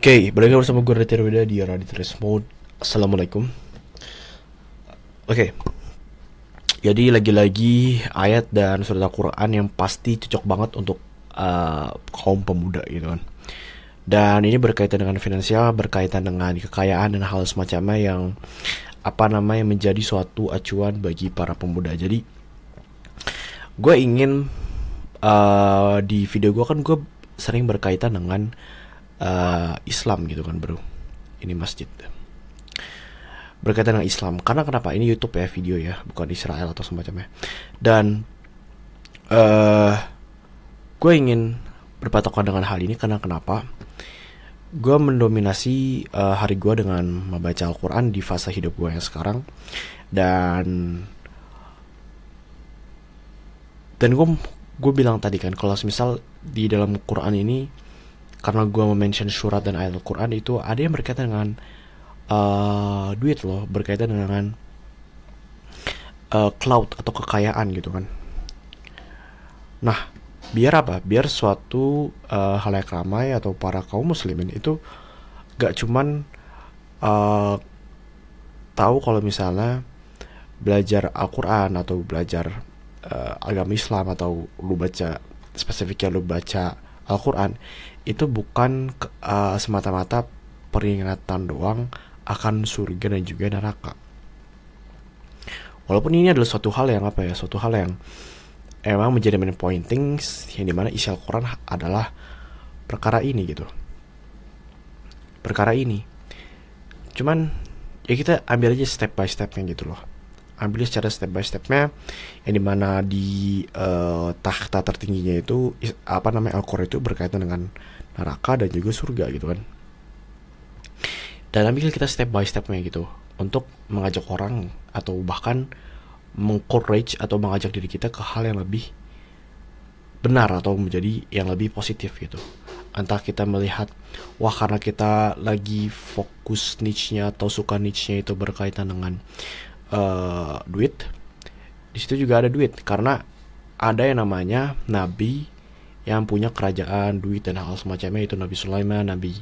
Oke, balik lagi bersama gue Raditya Wida di Raditya Mode. Assalamualaikum. Oke, jadi lagi-lagi ayat dan surat Al-Quran yang pasti cocok banget untuk kaum pemuda gitu kan. Dan ini berkaitan dengan finansial, berkaitan dengan kekayaan dan hal semacamnya yang menjadi suatu acuan bagi para pemuda. Jadi gue ingin di video gue kan gue sering berkaitan dengan Islam gitu kan bro. Ini masjid berkaitan dengan Islam. Karena kenapa? Ini YouTube ya, video ya, bukan Israel atau semacamnya. Dan gue ingin berpatokan dengan hal ini karena kenapa? Gue mendominasi hari gue dengan membaca Al-Quran di fase hidup gue yang sekarang. Dan gue bilang tadi kan, kalau misal di dalam Quran ini, karena gue mention surat dan ayat Al-Quran itu ada yang berkaitan dengan duit loh, berkaitan dengan cloud atau kekayaan gitu kan. Nah, biar apa? Biar suatu halayak ramai atau para kaum muslimin itu gak cuman tahu kalau misalnya belajar Al-Quran atau belajar agama Islam atau lu baca spesifiknya lu baca Al-Quran itu bukan semata-mata peringatan doang akan surga dan juga neraka. Walaupun ini adalah suatu hal yang suatu hal yang emang menjadi main pointing, yang dimana isi Al-Quran adalah perkara ini gitu. Perkara ini. Cuman ya kita ambil aja step by stepnya gitu loh. Ambil secara step by stepnya, yang dimana di takhta tertingginya itu Al-Quran itu berkaitan dengan neraka dan juga surga gitu kan. Dan ambil kita step by stepnya gitu untuk mengajak orang atau bahkan mengencourage atau mengajak diri kita ke hal yang lebih benar atau menjadi yang lebih positif gitu. Entah kita melihat wah karena kita lagi fokus niche-nya atau suka niche-nya itu berkaitan dengan duit. Di situ juga ada duit karena ada yang namanya nabi yang punya kerajaan, duit dan hal semacamnya, itu Nabi Sulaiman, Nabi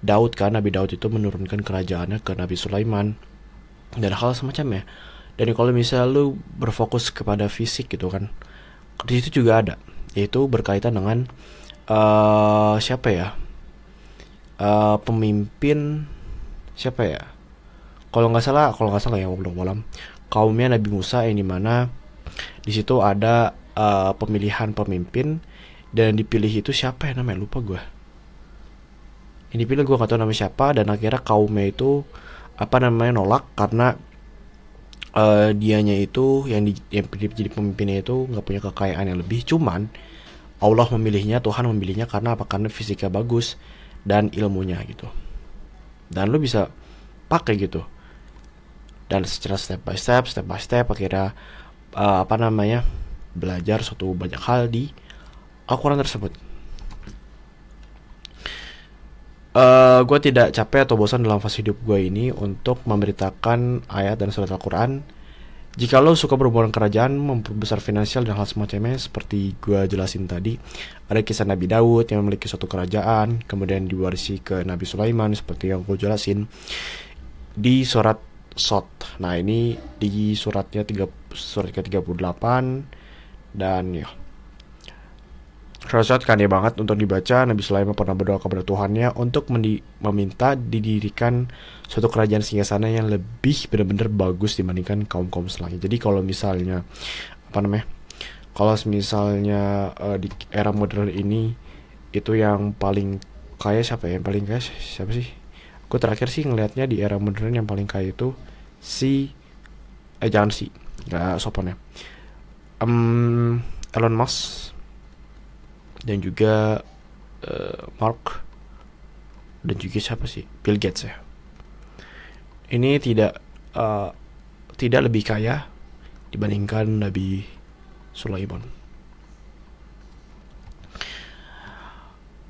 Daud kan. Nabi Daud itu menurunkan kerajaannya ke Nabi Sulaiman dan hal semacamnya. Dan kalau misalnya lu berfokus kepada fisik gitu kan, di situ juga ada, yaitu berkaitan dengan pemimpin siapa ya? Kalau nggak salah ya, belum malam kaumnya Nabi Musa, yang dimana di situ ada pemilihan pemimpin dan dipilih itu siapa ya namanya, lupa gue. Yang dipilih gue nggak tahu nama siapa, dan akhirnya kaumnya itu nolak karena dianya itu yang jadi pemimpinnya itu nggak punya kekayaan yang lebih. Cuman Allah memilihnya, Tuhan memilihnya karena apa? Karena fisiknya bagus dan ilmunya gitu. Dan lu bisa pakai gitu. Dan secara step by step akhirnya belajar suatu banyak hal di Al-Quran tersebut. Gue tidak capek atau bosan dalam fase hidup gue ini untuk memberitakan ayat dan surat Al-Quran. Jika lo suka berhubungan kerajaan, memperbesar finansial dan hal semacamnya, seperti gue jelasin tadi, ada kisah Nabi Daud yang memiliki suatu kerajaan, kemudian diwarisi ke Nabi Sulaiman seperti yang gue jelasin di surat Sot. Nah ini di surat ke-38, dan ya surat kan ya banget untuk dibaca. Nabi Sulaiman pernah berdoa kepada Tuhannya untuk meminta didirikan suatu kerajaan singgasana yang lebih benar-benar bagus dibandingkan kaum-kaum selanjutnya. Jadi kalau misalnya di era modern ini itu yang paling kaya siapa ya? Yang paling kaya siapa sih? Gue terakhir sih ngelihatnya di era modern yang paling kaya itu nggak sopan ya, Elon Musk dan juga Mark dan juga siapa sih, Bill Gates ya. Ini tidak lebih kaya dibandingkan Nabi Sulaiman.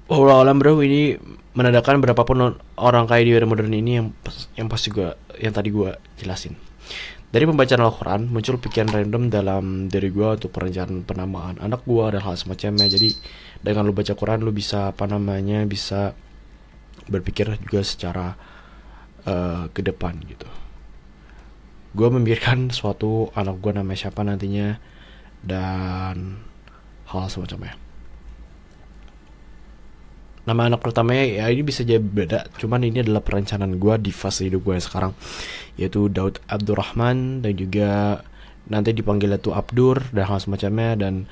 Alam bro, ini menandakan berapapun orang kaya di era modern ini yang pasti yang tadi gue jelasin. Dari pembacaan Al-Quran muncul pikiran random dalam diri gue untuk perencanaan penamaan anak gue dan hal semacamnya. Jadi dengan lu baca Quran lu bisa bisa berpikir juga secara ke depan gitu. Gue memikirkan suatu anak gue namanya siapa nantinya dan hal semacamnya. Nama anak pertamanya ya ini bisa jadi beda, cuman ini adalah perencanaan gue di fase hidup gue sekarang, yaitu Daud Abdurrahman, dan juga nanti dipanggilnya tuh Abdur dan hal semacamnya, dan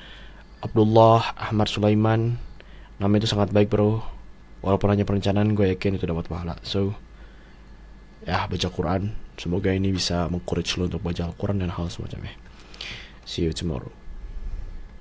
Abdullah Ahmad Sulaiman. Nama itu sangat baik bro, walaupun hanya perencanaan, gue yakin itu dapat pahala. So ya, baca Quran, semoga ini bisa mencourage lo untuk baca Al-Quran dan hal semacamnya. See you tomorrow.